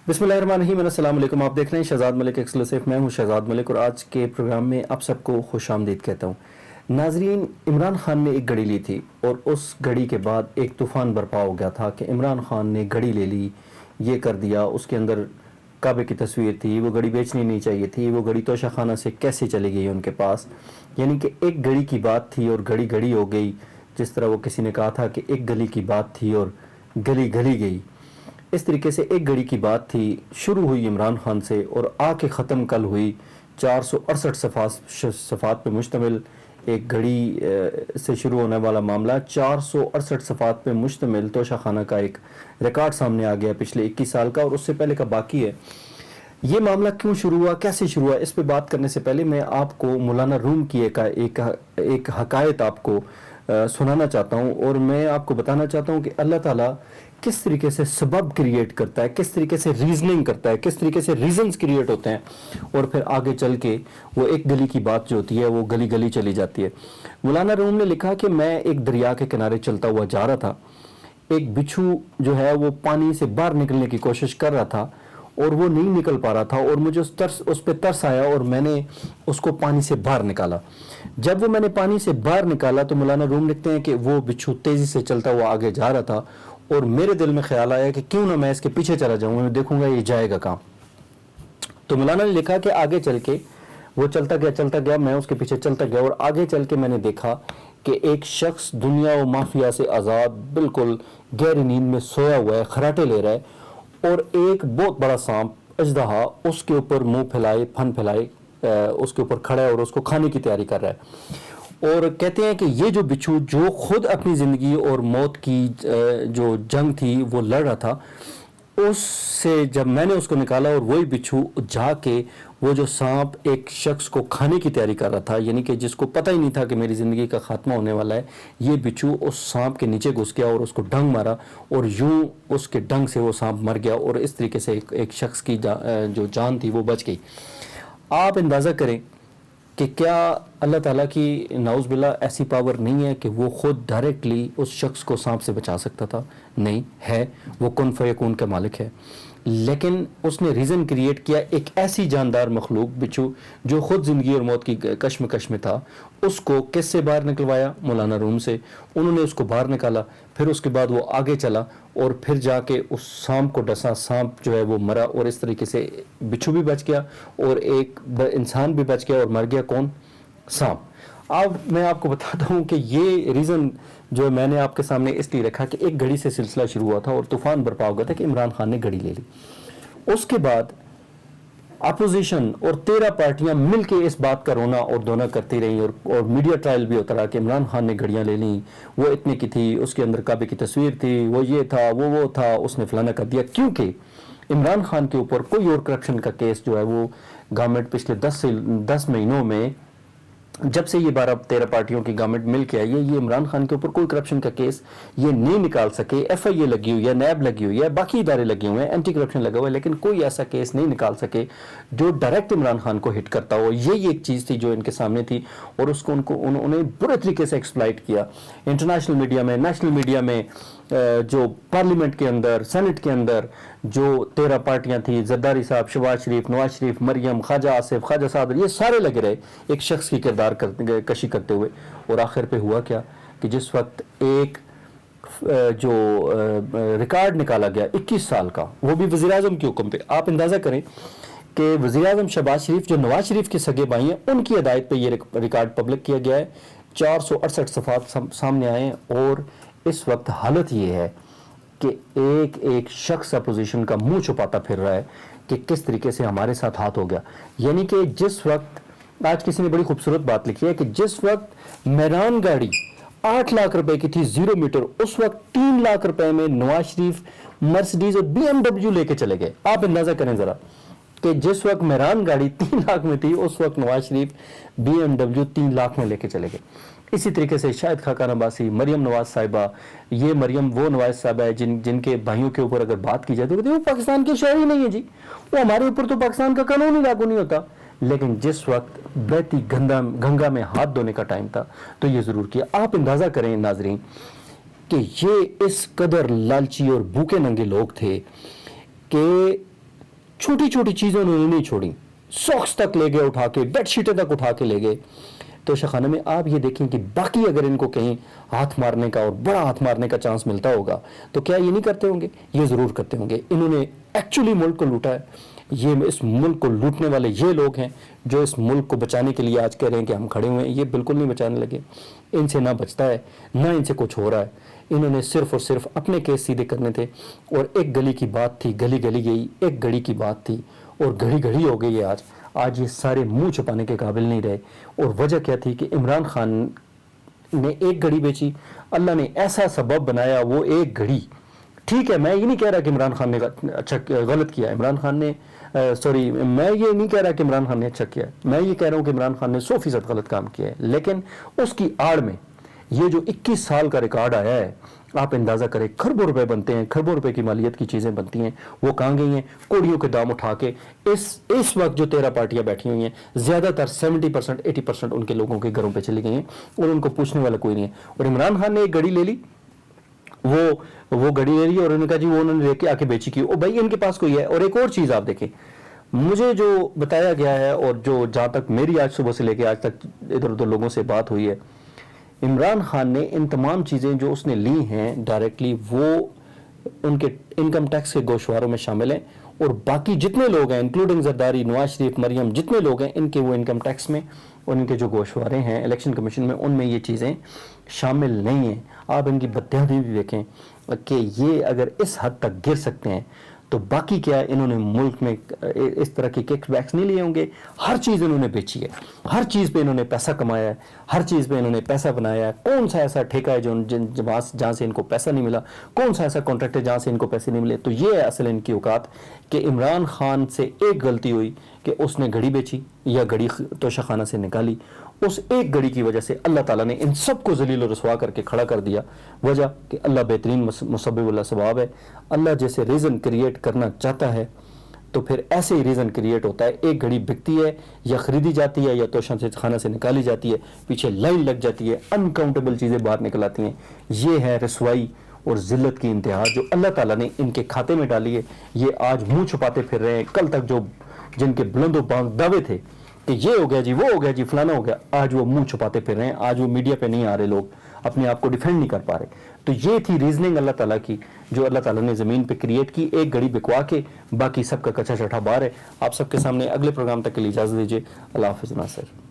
बिस्मिल्लाहिर्रहमानिर्रहीम, अस्सलाम वालेकुम। आप देख रहे हैं शहजाद मलिक एक्सक्लूसिव। मैं हूं शहजाद मलिक और आज के प्रोग्राम में आप सबको खुश आमदीद कहता हूं। नाजरीन, इमरान खान ने एक घड़ी ली थी और उस घड़ी के बाद एक तूफ़ान बर्पा हो गया था कि इमरान खान ने घड़ी ले ली, ये कर दिया। उसके अंदर काबे की तस्वीर थी, वो घड़ी बेचनी नहीं चाहिए थी, वो घड़ी तोशा खाना से कैसे चली गई उनके पास। यानी कि एक घड़ी की बात थी और घड़ी घड़ी हो गई। जिस तरह वो किसी ने कहा था कि एक गली की बात थी और गली गली गई, इस तरीके से एक घड़ी की बात थी, शुरू हुई इमरान खान से और आके ख़त्म कल हुई 468 सफ़ात पे मुश्तमिल एक घड़ी से शुरू होने वाला मामला 468 सफ़ात पे मुश्तमिल तोशा खाना का एक रिकॉर्ड सामने आ गया पिछले 21 साल का और उससे पहले का बाकी है। ये मामला क्यों शुरू हुआ, कैसे शुरू हुआ, इस पे बात करने से पहले मैं आपको मौलाना रूम की एक हकायत आपको सुनाना चाहता हूँ और मैं आपको बताना चाहता हूँ कि अल्लाह ताला किस तरीके से सबब क्रिएट करता है, किस तरीके से रीजनिंग करता है, किस तरीके से रीजंस क्रिएट होते हैं और फिर आगे चल के वो एक गली की बात जो होती है वो गली गली चली जाती है। मौलाना रूम ने लिखा कि मैं एक दरिया के किनारे चलता हुआ जा रहा था। एक बिच्छू जो है वो पानी से बाहर निकलने की कोशिश कर रहा था और वो नहीं निकल पा रहा था और मुझे उस पर तरस आया और मैंने उसको पानी से बाहर निकाला। जब वो मैंने पानी से बाहर निकाला तो मौलाना रूम लिखते हैं कि वो बिच्छू तेज़ी से चलता हुआ आगे जा रहा था और मेरे दिल में ख्याल आया कि क्यों ना मैं इसके पीछे चला जाऊँ, मैं देखूंगा ये जाएगा कहाँ। तो मौलाना ने लिखा कि आगे चल के वो चलता गया, मैं उसके पीछे चलता गया और आगे चल के मैंने देखा कि एक शख्स दुनिया व माफिया से आज़ाद बिल्कुल गहरी नींद में सोया हुआ है, खराटे ले रहा है और एक बहुत बड़ा सांप अजदहा उसके ऊपर मुंह फैलाए फन फैलाए उसके ऊपर खड़ा है और उसको खाने की तैयारी कर रहा है। और कहते हैं कि ये जो बिच्छू जो खुद अपनी ज़िंदगी और मौत की जो जंग थी वो लड़ रहा था, उससे जब मैंने उसको निकाला और वही बिच्छू जाके वो जो सांप एक शख्स को खाने की तैयारी कर रहा था, यानी कि जिसको पता ही नहीं था कि मेरी ज़िंदगी का ख़ात्मा होने वाला है, ये बिच्छू उस सांप के नीचे घुस गया और उसको डंग मारा और यूं उसके डंग से वो सांप मर गया और इस तरीके से एक शख्स की जो जान थी वो बच गई। आप अंदाज़ा करें कि क्या अल्लाह ताला की नाउज़ बिल्ला ऐसी पावर नहीं है कि वो ख़ुद डायरेक्टली उस शख्स को सांप से बचा सकता था? नहीं है, वो कुन फयकून का मालिक है। लेकिन उसने रीज़न क्रिएट किया, एक ऐसी जानदार मखलूक बिच्छू जो ख़ुद ज़िंदगी और मौत की कश्मकश में था, उसको किससे बाहर निकलवाया? मौलाना रूम से। उन्होंने उसको बाहर निकाला, फिर उसके बाद वो आगे चला और फिर जाके उस सांप को डसा, सांप जो है वो मरा और इस तरीके से बिच्छू भी बच गया और एक इंसान भी बच गया और मर गया कौन? सांप। अब मैं आपको बताता हूँ कि ये रीज़न जो मैंने आपके सामने इसलिए रखा कि एक घड़ी से सिलसिला शुरू हुआ था और तूफान बर्पा हो गया था कि इमरान खान ने घड़ी ले ली। उसके बाद अपोजिशन और 13 पार्टियां मिलके इस बात का रोना और धोना करती रही और मीडिया ट्रायल भी होता रहा कि इमरान खान ने घड़ियां ले ली, वो इतने की थी, उसके अंदर काबे की तस्वीर थी, वो ये था, वो था, उसने फलाना कर दिया। क्योंकि इमरान खान के ऊपर कोई और करप्शन का केस जो है वो गवर्नमेंट पिछले 10 महीनों में, जब से ये 12-13 पार्टियों की गवर्नमेंट मिल के आई है, ये इमरान खान के ऊपर कोई करप्शन का केस ये नहीं निकाल सके। एफआईए लगी हुई है, नैब लगी हुई है, बाकी इदारे लगे हुए हैं, एंटी करप्शन लगा हुआ है, लेकिन कोई ऐसा केस नहीं निकाल सके जो डायरेक्ट इमरान खान को हिट करता हो। यही एक चीज़ थी जो इनके सामने थी और उसको उन्होंने बुरे तरीके से एक्सप्लॉइट किया। इंटरनेशनल मीडिया में, नेशनल मीडिया में, जो पार्लियामेंट के अंदर, सेनेट के अंदर जो 13 पार्टियां थी, जरदारी साहब, शहबाज शरीफ, नवाज शरीफ, मरियम, ख्वाजा आसिफ, ख्वाजा सादर, ये सारे लगे रहे एक शख्स की किरदार कशी करते हुए। और आखिर पे हुआ क्या कि जिस वक्त एक जो रिकॉर्ड निकाला गया 21 साल का, वो भी वज़ीर आज़म के हुक्म पे, आप अंदाज़ा करें कि वज़ीर आज़म शहबाज शरीफ जो नवाज शरीफ के सगे भाई हैं, उनकी हिदायत पे ये रिकॉर्ड पब्लिक किया गया है। 468 सफ़ात सामने आए और इस वक्त हालत ये है कि एक शख्स अपोजिशन का मुंह छुपाता फिर रहा है कि किस तरीके से हमारे साथ हाथ हो गया। यानी कि जिस वक्त, आज किसी ने बड़ी खूबसूरत बात लिखी है कि जिस वक्त मेरान गाड़ी 8 लाख रुपए की थी 0 मीटर, उस वक्त 3 लाख रुपए में नवाज शरीफ मर्सिडीज और BMW लेके चले गए। आप अंदाजा करें जरा कि जिस वक्त मेरान गाड़ी 3 लाख में थी, उस वक्त नवाज शरीफ BMW 3 लाख में लेके चले गए। इसी तरीके से शाहिद खाकान अब्बासी, मरियम नवाज साहिबा, ये मरियम वो नवाज साहिबा है जिनके भाइयों के ऊपर अगर बात की जाए तो वो पाकिस्तान के शहर ही नहीं है जी, वो हमारे ऊपर तो पाकिस्तान का कानून ही लागू नहीं होता। लेकिन जिस वक्त बहती गंगा में हाथ धोने का टाइम था तो ये ज़रूर किया। आप अंदाज़ा करें नाजरीन कि ये इस कदर लालची और भूखे नंगे लोग थे कि छोटी छोटी चीज़ें उन्होंने नहीं छोड़ी, सॉक्स तक ले गए उठा के, बेड शीटें तक उठा के ले गए। तोशाखाना में आप ये देखें कि बाकी अगर इनको कहीं हाथ मारने का और बड़ा हाथ मारने का चांस मिलता होगा तो क्या ये नहीं करते होंगे? ये ज़रूर करते होंगे। इन्होंने एक्चुअली मुल्क को लूटा है। ये इस मुल्क को लूटने वाले ये लोग हैं जो इस मुल्क को बचाने के लिए आज कह रहे हैं कि हम खड़े हुए हैं। ये बिल्कुल नहीं बचाने लगे। इनसे ना बचता है ना इनसे कुछ हो रहा है। इन्होंने सिर्फ और सिर्फ अपने केस सीधे करने थे। और एक गली की बात थी, गली गली गई, एक घड़ी की बात थी और घड़ी घड़ी हो गई है। आज ये सारे मुंह छुपाने के काबिल नहीं रहे। और वजह क्या थी कि इमरान खान ने एक घड़ी बेची। अल्लाह ने ऐसा सबब बनाया, वो एक घड़ी, ठीक है, मैं ये नहीं कह रहा कि इमरान खान ने अच्छा गलत किया। इमरान खान ने मैं ये नहीं कह रहा कि इमरान खान ने अच्छा किया। मैं ये कह रहा हूँ कि इमरान खान ने 100% गलत काम किया है। लेकिन उसकी आड़ में ये जो 21 साल का रिकॉर्ड आया है, आप अंदाज़ा करें, खरबों रुपए बनते हैं, खरबों रुपए की मालियत की चीज़ें बनती हैं। वो कहाँ गई हैं? कोड़ियों के दाम उठा के। इस वक्त जो 13 पार्टियां बैठी हुई हैं, ज़्यादातर 70% 80% उनके लोगों के घरों पे चली गई हैं और उनको पूछने वाला कोई नहीं है। और इमरान खान ने एक घड़ी ले ली, वो घड़ी ले ली और उन्होंने कहा जी वो उन्होंने लेके आके बेची की। ओ भाई, इनके पास कोई है। और एक और चीज़ आप देखें, मुझे जो बताया गया है और जो जहाँ तक मेरी आज सुबह से लेके आज तक इधर उधर लोगों से बात हुई है, इमरान खान ने इन तमाम चीज़ें जो उसने ली हैं डायरेक्टली, वो उनके इनकम टैक्स के गोशवारों में शामिल हैं। और बाकी जितने लोग हैं, इंक्लूडिंग जरदारी, नवाज शरीफ, मरियम, जितने लोग हैं, इनके वो इनकम टैक्स में और इनके जो गोशवारे हैं इलेक्शन कमीशन में, उनमें ये चीज़ें शामिल नहीं हैं। आप इनकी बदतमीजी भी देखें कि ये अगर इस हद तक गिर सकते हैं तो बाकी क्या है? इन्होंने मुल्क में इस तरह की किक बैक्स नहीं लिए होंगे। हर चीज़ इन्होंने बेची है, हर चीज़ पे इन्होंने पैसा कमाया है, हर चीज़ पे इन्होंने पैसा बनाया है। कौन सा ऐसा ठेका है जो जहाँ से इनको पैसा नहीं मिला? कौन सा ऐसा कॉन्ट्रैक्ट है जहाँ से इनको पैसे नहीं मिले? तो ये है असल इनकी औकात कि इमरान खान से एक गलती हुई कि उसने घड़ी बेची या घड़ी तोशाखाना से निकाली। उस एक घड़ी की वजह से अल्लाह ताला ने इन सबको जलील और रसवा करके खड़ा कर दिया। वजह कि अल्लाह बेहतरीन मुसब्बिब सवाब है। अल्लाह जैसे रीज़न क्रिएट करना चाहता है तो फिर ऐसे ही रीज़न क्रिएट होता है। एक घड़ी बिकती है या ख़रीदी जाती है या तोशाखाना से निकाली जाती है, पीछे लाइन लग जाती है, अनकाउंटेबल चीज़ें बाहर निकल आती हैं। ये है रसवाई और ज़िल्लत की इंतहा जो अल्लाह ताला ने इनके खाते में डाली है। ये आज मुँह छुपाते फिर रहे हैं। कल तक जो जिनके बुलंदो बांग दावे थे कि ये हो गया जी, वो हो गया जी, फलाना हो गया, आज वो मुंह छुपाते फिर रहे हैं। आज वो मीडिया पे नहीं आ रहे, लोग अपने आप को डिफेंड नहीं कर पा रहे। तो ये थी रीजनिंग अल्लाह ताला की, जो अल्लाह ताला ने ज़मीन पे क्रिएट की। एक घड़ी बिकवा के बाकी सबका कच्चा चटा बाहर है। आप सबके सामने अगले प्रोग्राम तक के लिए इजाज़त दीजिए। अल्लाह हाफ़िज़ नासिर।